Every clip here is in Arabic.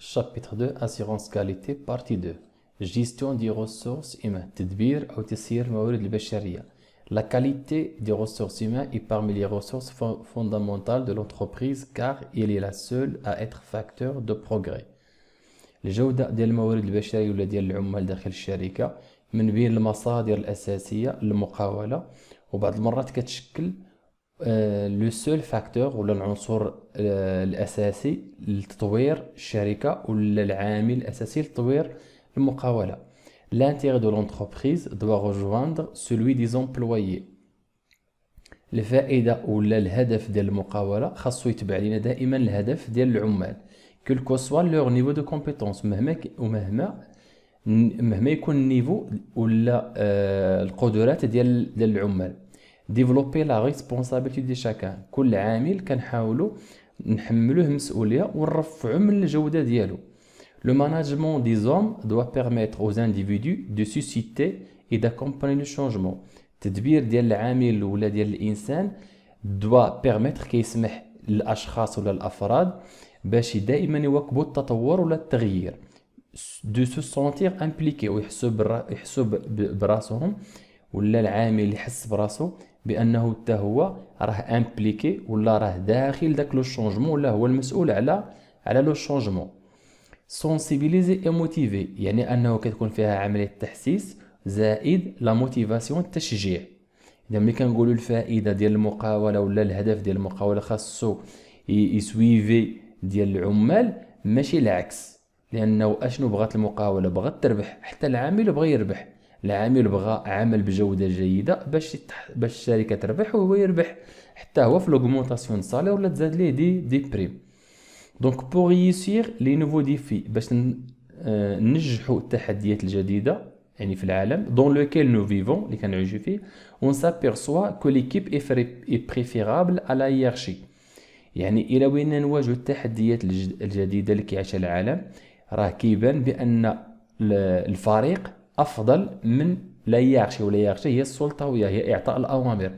Chapitre 2 Assurance qualité partie 2 Gestion des ressources humaines تدبير أو تسيير الموارد البشرية. La qualité des ressources humaines est parmi les ressources fondamentales de l'entreprise car elle est la seule à être facteur de progrès. الجودة ديال الموارد البشرية ولا ديال العمال داخل الشركة من بين المصادر الأساسية للمقاولة، وبعض المرات كتشكل لو سول فاكتور ولا العنصر الأساسي لتطوير الشركة ولا العامل الأساسي لتطوير المقاولة. L'intérêt de l'entreprise doit rejoindre celui des employés. الفائدة ولا الهدف ديال المقاولة خاصو يتبع لينا دائما الهدف ديال العمال quel que soit leur niveau de compétence مهما يكون النيفو ولا القدرات ديال العمال. développer la responsabilité de chacun. كل عامل كنحاولوا نحملوه مسؤولية ونرفعوا من الجودة ديالو. Le management des hommes doit permettre aux individus de susciter et d'accompagner le changement. التدبير ديال العامل ولا ديال الإنسان doit permettre كيسمح للأشخاص ولا الأفراد باش دائما يواكبوا التطور ولا التغيير. de se sentir impliqué ويحسوا براسهم ولا العامل يحس براسو بانه حتى هو راه امبليكي ولا راه داخل داك لو شونجمون ولا هو المسؤول على لو شونجمون. سونسيبيليزي اي موتيفي يعني انه كتكون فيها عمليه تحسيس زائد لا موتيفاسيون التشجيع. اذا ملي كنقولوا الفائده ديال المقاوله ولا الهدف ديال المقاوله خاصو يسويفي ديال العمال ماشي العكس، لانه اشنو بغات المقاوله؟ بغات تربح، حتى العامل بغى يربح. العامل بغى عمل بجوده جيده باش الشركه تربح وهو يربح، حتى هو في لوغمونطاسيون سالير ولا تزاد ليه دي بريم. دونك بور ريوسير لي نوفو ديفي باش ننجحوا التحديات الجديده يعني في العالم دون لوكيل نو فيفون اللي كنعيشوا فيه، اون سابيرسوا كو ليكيب اي بريفيرابل على هيرارشي. يعني الى بغينا نواجهوا التحديات الجديده اللي كيعيشها العالم راه كيبان بان الفريق افضل من لا يارشي، ولا يارشي هي السلطويه، هي اعطاء الاوامر.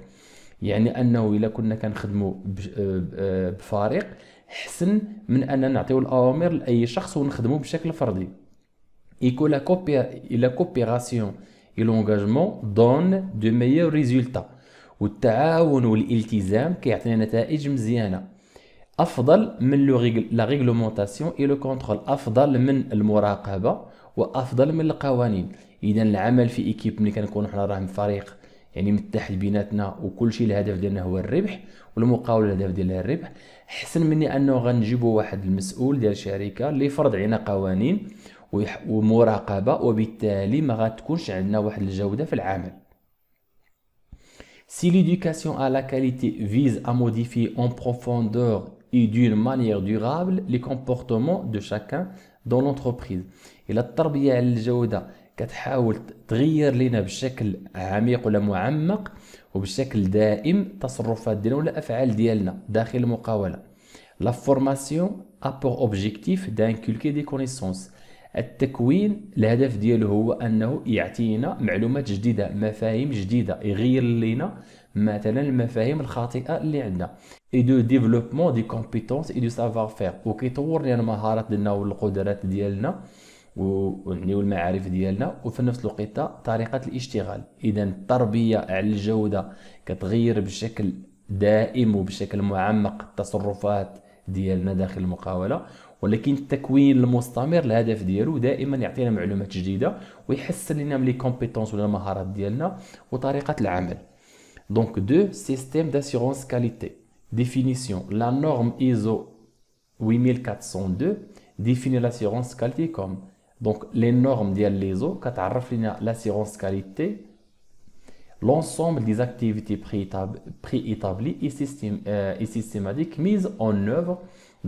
يعني انه الا كنا كنخدموا بفريق حسن من اننا نعطيو الاوامر لاي شخص ونخدموا بشكل فردي. la coopération et l'engagement donnent de meilleurs résultats. والتعاون والالتزام كيعطينا نتائج مزيانه افضل من لا ريغلومونطاسيون اي لو كونترول، افضل من المراقبه وافضل من القوانين. اذا العمل في ايكيب ملي كنكونوا حنا راه فريق يعني متحد بيناتنا وكل شيء الهدف ديالنا هو الربح والمقاوله الهدف ديالها الربح، حسن مني انه غنجيبوا واحد المسؤول ديال الشركه اللي يفرض علينا قوانين ومراقبه، وبالتالي ما غتكونش عندنا واحد الجوده في العمل. Si l'éducation à la qualité vise à modifier en profondeur et d'une manière durable les comportements de chacun dans l'entreprise. إلا التربية على الجودة كتحاول تغير لنا بشكل عميق ولا معمق وبشكل دائم تصرفات ديالنا ولا أفعال ديالنا داخل المقاولة. La formation a pour objectif d'inculquer des connaissances. التكوين الهدف ديالو هو انه يعطينا معلومات جديده، مفاهيم جديده، يغير لنا مثلا المفاهيم الخاطئه اللي عندنا. اي دو ديفلوبمون دي كومبيتونس اي دو سافوار فير، وكيطور لنا المهارات ديالنا والقدرات ديالنا والمعارف ديالنا، وفي نفس الوقت طريقه الاشتغال. اذا التربيه على الجوده كتغير بشكل دائم وبشكل معمق التصرفات ديالنا داخل المقاوله، ولكن التكوين المستمر الهدف ديالو دائما يعطينا معلومات جديده ويحسن لنا من لي كومبيتونس ولا المهارات ديالنا وطريقه العمل. دونك دو سيستيم داسيورونس كاليتي. ديفينيسيون لا نورم ايزو 8402 ديفيني لاسيورونس كاليتي كوم. دونك لي نورم ديال ليزو كتعرف لنا لاسيورونس كاليتي l'ensemble des activités préétablies et systématiques mises en œuvre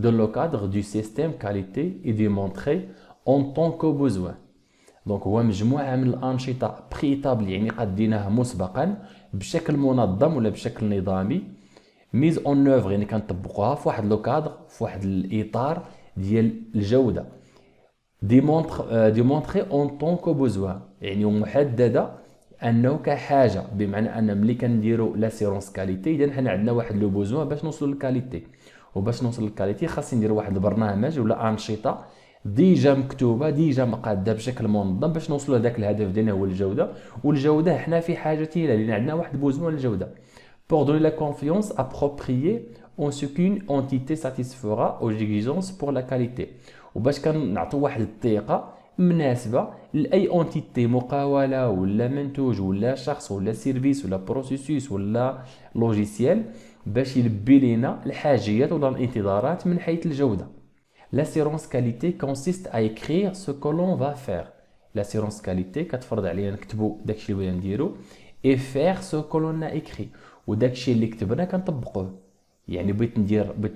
dans le cadre du système qualité et démontrées en tant que besoin. دونك هو مجموعة من الأنشطة بريتابلي يعني قديناها مسبقا بشكل منظم ولا بشكل نظامي. ميز اون اوفر يعني كنطبقوها في واحد لو كادر، في واحد الإطار ديال الجودة. ديمونطري اون طون كو بوزوان يعني محددة انه كحاجه، بمعنى ان ملي كنديروا لاسيرونس كاليتي اذا حنا عندنا واحد لو بوزوان باش نوصلوا للكاليتي، وباش نوصل للكاليتي خاص ندير واحد البرنامج ولا انشطه ديجا مكتوبه، ديجا مقاده بشكل منظم باش نوصلوا لذاك الهدف ديالنا هو الجوده. والجوده حنا في حاجه ليها، لان عندنا واحد بوزوان الجوده. Pour donner la confiance appropriée en ce qu'une entité satisfera aux exigences pour la qualité. وباش كنعطوا واحد الثقه مناسبه لاي اونتيتي، مقاوله ولا منتوج ولا شخص ولا سيرفيس ولا بروسيسوس ولا لوجيسيال، باش يلبي لينا الحاجيات ولا الانتظارات من حيث الجوده. L'assurance qualité consiste à écrire ce que l'on va faire. L'assurance qualité كتفرض علينا نكتبوا داكشي اللي بغينا نديرو et faire ce que l'on a écrit، وداكشي اللي كتبنا كنطبقوه. يعني بغيت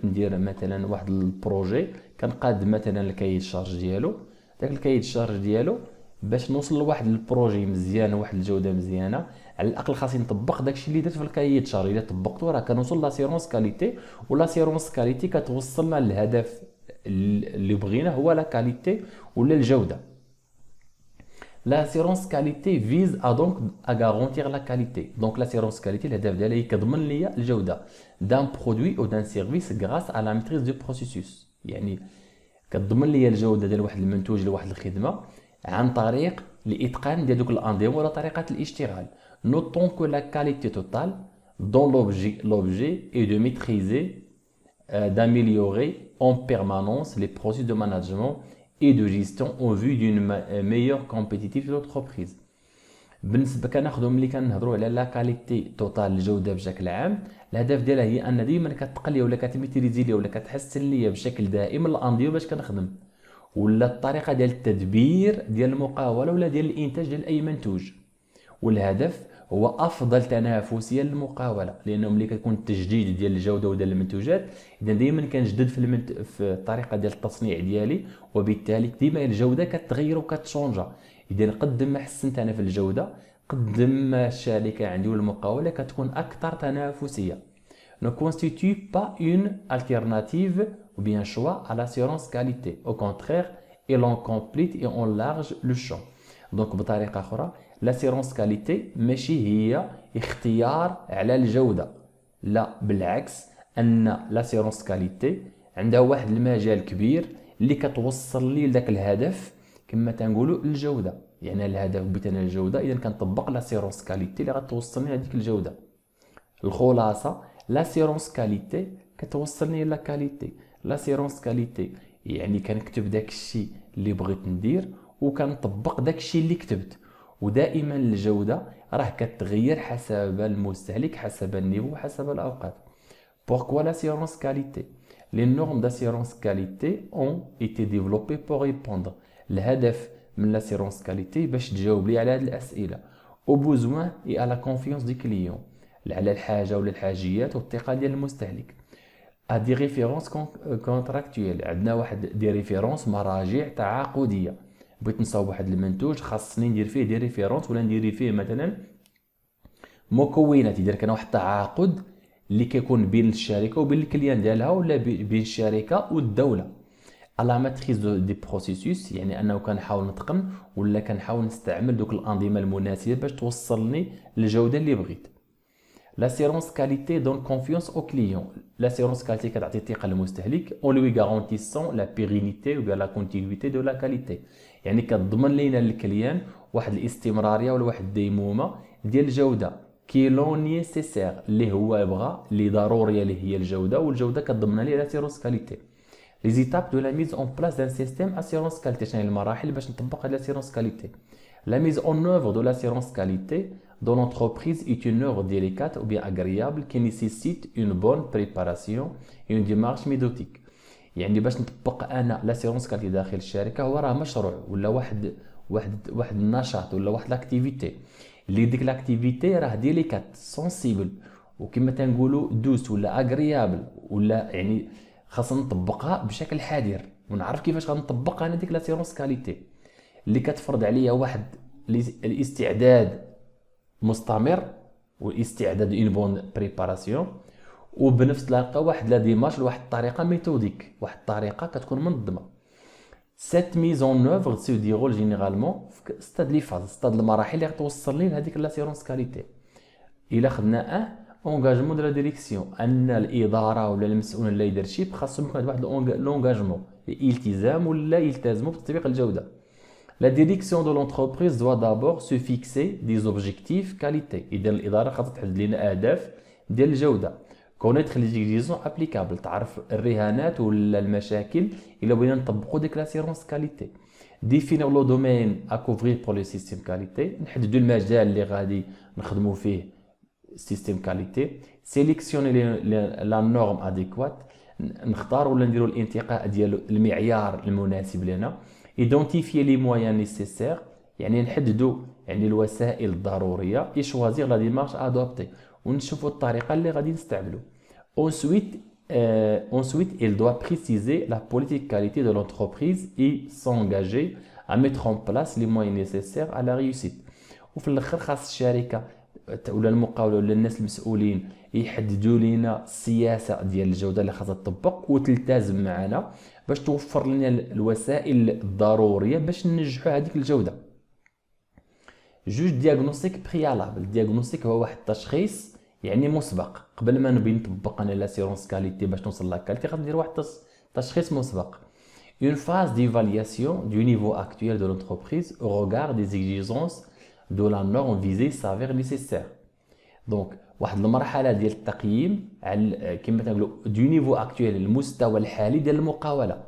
ندير مثلا واحد البروجي، كنقاد مثلا الكايد الشارج ديالو. داك الكايد الشارج ديالو باش نوصل لواحد البروجي مزيان وواحد الجوده مزيانه، على الاقل خاصني نطبق داكشي اللي درت في الكايد الشارج. الا طبقته راه كنوصل لاسيرونس كاليتي، ولاسيرونس كاليتي كتوصلنا للهدف اللي بغينا هو لا كاليتي ولا الجوده. L'assurance qualité vise à garantir la qualité. Donc l'assurance qualité الهدف ديالها هي كضمن ليا الجوده d'un produit ou d'un service grâce à la maîtrise du processus. يعني كتضمن ليا الجوده ديال واحد المنتوج ولا واحد الخدمه عن طريق الاتقان ديال دوك الانظمه ولا طريقه الاشتغال. Notons que la qualité totale dont l'objet est de maîtriser, d'améliorer en permanence les processus de management et de gestion en vue d'une meilleure compétitivité de l'entreprise. بالنسبه كناخذوا ملي كنهضروا على لا كاليتي توتال الجوده بشكل عام، الهدف ديالها هي ان ديما كتقلي ولا كتميتريزي لي ولا كتحسن لي بشكل دائم الانظمه باش كنخدم، ولا الطريقه ديال التدبير ديال المقاوله ولا ديال الانتاج ديال اي منتوج. والهدف هو افضل تنافسيه للمقاوله، لانه ملي كيكون التجديد ديال الجوده وديال المنتوجات، اذا دائما كنجدد في الطريقه ديال التصنيع ديالي، وبالتالي ديما الجوده كتغير وكتشونجا. اذا قد ما حسنت انا في الجوده، قد ما الشركه عندي والمقاوله كتكون اكثر تنافسيه. Ne constitue pas une alternative ou bien choix à l'assurance qualité. Au contraire, elle en complète et enlarge le champ. Donc بطريقه اخرى، l'assurance qualité ماشي هي اختيار على الجوده، لا بالعكس، ان l'assurance qualité عندها واحد المجال كبير اللي كتوصل لي لذاك الهدف كما تنقولوا الجوده. يعني الهدف بغيت انا الجوده، اذا كنطبق لاسيرونس كاليتي اللي غتوصلني لهذيك الجوده. الخلاصه، لاسيرونس كاليتي كتوصلني لا كاليتي. لاسيرونس كاليتي يعني كنكتب داك الشيء اللي بغيت ندير وكنطبق داك الشيء اللي كتبت. ودائما الجوده راه كتغير حسب المستهلك، حسب النيفو، حسب الاوقات. Pourquoi l'assurance qualité? Les normes d'assurance qualité ont été développées pour répondre. الهدف من l'assurance qualité باش تجاوب لي على هذه الأسئلة. Au besoin et à la confiance du client. على الحاجة ولا الحاجيات والثقة ديال المستهلك. À des références contractuelles. عندنا واحد دي ريفيرونس، مراجع تعاقدية. بغيت نصاوب واحد المنتوج، خاصني ندير فيه دي ريفيرونس ولا ندير فيه مثلا مكونات. يدير كان واحد التعاقد اللي كيكون بين الشركه وبين الكليان ديالها، ولا بين الشركه والدوله. على ماتريز دي بروسيسوس، يعني انه كنحاول نتقن ولا كنحاول نستعمل دوك الانظمه المناسبه باش توصلني للجوده اللي بغيت. لاسيرونس كاليتي دون كونفيونس او كليون. لاسيرونس كاليتي كتعطي ثقه للمستهلك اون لوي غارونتيسون لا بيرينيتي و لا كونتينيتي دو لا كاليتي. يعني كتضمن لينا الكليان واحد الاستمراريه ولا واحد الديمومه ديال الجوده كي لون نيسيسير، اللي هو بغى، اللي ضروريه اللي هي الجوده، والجوده كتضمن لي لاسيرونس كاليتي. لي زيتاب دو لا ميز اون بلاس دان سيستيم اسيرونس كاليتي. شنو هي المراحل باش نطبق هاد لاسيرونس كاليتي؟ La mise en œuvre de l'assurance qualité dans l'entreprise est une œuvre délicate ou bien agréable qui nécessite une bonne préparation et une démarche méthodique. يعني باش نطبق انا لاسيرونس كاليتي داخل الشركه، هو راه مشروع ولا واحد النشاط ولا واحد لاكتيفيتي، اللي ديك لاكتيفيتي راه ديليكات سونسيبل وكما تنقولوا دوس ولا اغريابل، ولا يعني خاصنا نطبقها بشكل حذر ونعرف كيفاش غنطبق انا ديك لاسيرونس كاليتي اللي كتفرض عليا واحد الاستعداد مستمر والاستعداد اون بون بريباراسيون، وبنفس الطريقه واحد لا ديمارش، واحد الطريقه ميثوديك، واحد الطريقه كتكون منظمه. Cette mise en œuvre se déroule généralement في ستاد لي فاز، ستاد المراحل اللي غتوصلني لهذيك لاسيرونس كاليتي. الا خدنا اونغاجمون دو لا ديريكسيون، ان الاداره ولا المسؤول الليدرشيب خاصهم يكون واحد لونغاجمون، الالتزام ولا يلتزموا بتطبيق الجوده. La direction de l'entreprise doit d'abord se fixer des objectifs qualité. إذا الإدارة خاصها تحدد لنا أهداف ديال الجودة. Connaître les exigences applicables. تعرف الرهانات ولا المشاكل إلا بغينا نطبقوا ديك l'assurance qualité. Définir le domaine à couvrir pour le système qualité. نحددوا المجال اللي غادي نخدموا فيه système qualité. Sélectionner la norme adéquate. نختار ولا نديروا الانتقاء ديال المعيار المناسب لنا. Identifier les moyens nécessaires, يعني نحددوا يعني الوسائل الضرورية. Et choisir la démarche adoptée. ونشوفوا الطريقة اللي غادي نستعملوا. Ensuite, il doit préciser la politique qualité de l'entreprise et s'engager à mettre en place les moyens nécessaires à la réussite. وفي الآخر خاص الشركة ولا المقاولة ولا الناس المسؤولين يحددوا لنا السياسة ديال الجودة اللي خاصها تطبق وتلتزم معنا باش توفر لنا الوسائل الضرورية باش ننجحوا هذيك الجودة. جوج دياغنوستيك بريالابل. دياغنوستيك هو واحد التشخيص يعني مسبق. قبل ما نبي نطبق انا لاسيرونس كاليتي باش نوصل لا كاليتي خاص ندير واحد تشخيص مسبق. Une phase d'évaluation du niveau actuel de l'entreprise au regard des exigences de la norme visée s'avère nécessaire. Donc واحد المرحله ديال التقييم على كما تنقولوا دو نيفو اكطويل المستوى الحالي ديال المقاوله.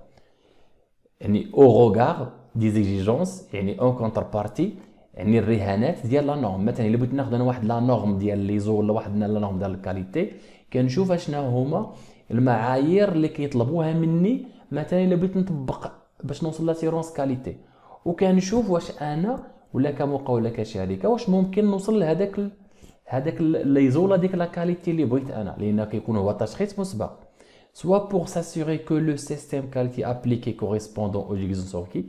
يعني او ريغار دي زيكزيجونس يعني اون كونتر بارتي يعني الرهانات ديال لا نورم. مثلا الا بغيت ناخذ انا واحد لا نورم ديال ليزو ولا واحد لا نورم ديال الكاليتي كنشوف اشنا هما المعايير اللي كيطلبوها مني مثلا الا بغيت نطبق باش نوصل لاسيرونس كاليتي. وكنشوف واش انا ولا كمقاول ولا كشركه واش ممكن نوصل لهذاك ليزولا ديك لا كاليتي اللي بغيت انا لان كيكون هو تشخيص مسبق. soit pour s'assurer que le système qualité appliqué correspondant aux exigences requises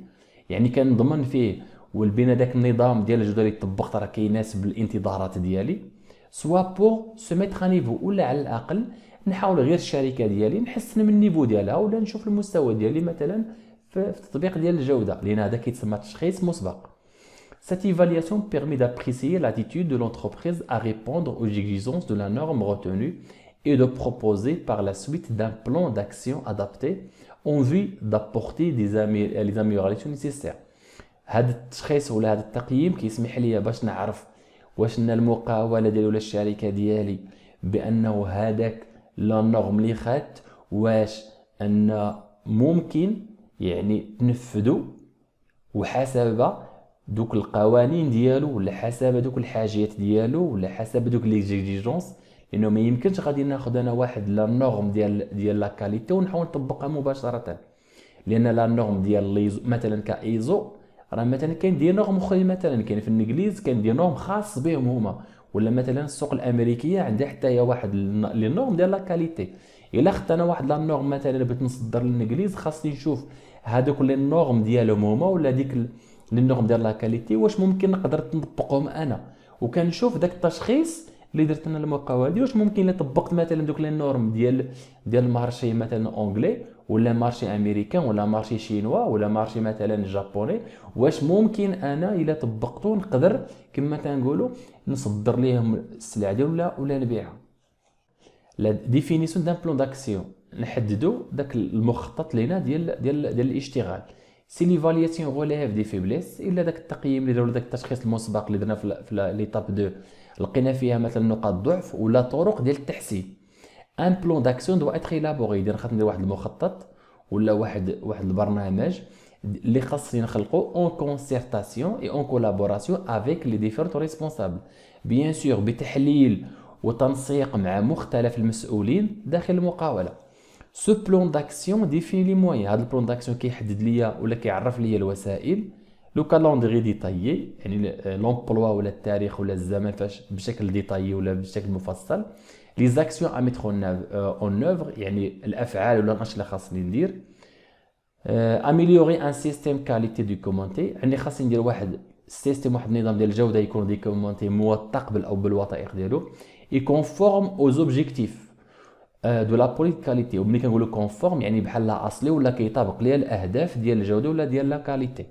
يعني كنضمن فيه والبين داك النظام ديال الجوده اللي طبقت راه كيناسب الانتظارات ديالي. soit pour se mettre à niveau ولا على الاقل نحاول غير الشركه ديالي نحسن من النيفو ديالها ولا نشوف المستوى ديالي مثلا في التطبيق ديال الجوده لان هذا كيتسمى تشخيص مسبق. Cette évaluation permet d'apprécier l'attitude de l'entreprise à répondre aux exigences de la norme retenue et de proposer par la suite d'un plan d'action adapté en vue d'apporter les améliorations nécessaires. هذا التشخيص ولا هذا التقييم كيسمح لي باش نعرف واش المقاولة ديالي ولا الشركة ديالي بأنه هذاك لا نورم اللي خدت واش أن ممكن يعني تنفذوا وحسب دوك القوانين ديالو ولا حسب دوك الحاجيات ديالو ولا حسب دوك ليزيجونس لانه ما يمكنش غادي ناخذ انا واحد لا نورم ديال لا كاليتي ونحاول نطبقها مباشره لان لا نورم ديال ليزو مثلا كايزو راه مثلا كاين دي نورم اخرين مثلا كاين في الانجليز كاين دي نورم خاص بهم هما ولا مثلا السوق الامريكيه عندها حتى هي واحد لي نورم ديال لا كاليتي. الا خدت انا واحد لا نورم مثلا بغيت نصدر للانجليز خاصني نشوف هذوك لي نورم ديالهم هما ولا ديك لي نورم ديال لا كاليتي واش ممكن نقدر نطبقهم انا وكنشوف داك التشخيص اللي درت انا المقاوله ديال واش ممكن الا طبقت مثلا دوك لي نورم ديال المارشي مثلا اونغلي ولا مارشي امريكان ولا مارشي شينوا ولا مارشي مثلا جابوني واش ممكن انا الا طبقته نقدر كما تنقولوا نصدر ليهم السلعه ديال ولا نبيعها. لا ديفينيسيون دان بلان داكسيون نحددوا داك المخطط لينا ديال الاشتغال. سي ليفالياسيون غوليف دي فيبليس الا داك التقييم اللي داروا داك التشخيص المسبق اللي درنا في ليطاب 2 لقينا فيها مثلا نقاط ضعف ولا طرق ديال التحسين. ان بلان داكسيون دو اتر إلابوري ديال خاصنا ندير واحد المخطط ولا واحد البرنامج اللي خاصني نخلقو اون كونسيرتاسيون اي اون كولابوراسيون افيك لي ديفيرونت ريسبونسابل بيان سور بتحليل وتنسيق مع مختلف المسؤولين داخل المقاوله. Ce plan d'action définit les moyens. هذا البلان داكسيون كيحدد ليا ولا كيعرف ليا الوسائل. لو كالندري ديتايي يعني لومبلوا ولا التاريخ ولا الزمن فاش بشكل ديتايي ولا بشكل مفصل. لي زاكسيون ا ميتر اون اوفر يعني الافعال ولا الانشطه اللي خاصني ندير. اميليوري ان سيستيم كاليتي دوكومونتي يعني خاصني ندير واحد السيستم واحد النظام ديال الجوده يكون دوكومونتي موثق او بالوثائق ديالو يكونفورم اوز اوبجيكتيف دو لا بوليتيك كاليتي. وملي كنقولوا كونفورم يعني بحال اصلي ولا كيطابق ليا الاهداف ديال الجوده ولا ديال لا كاليتي.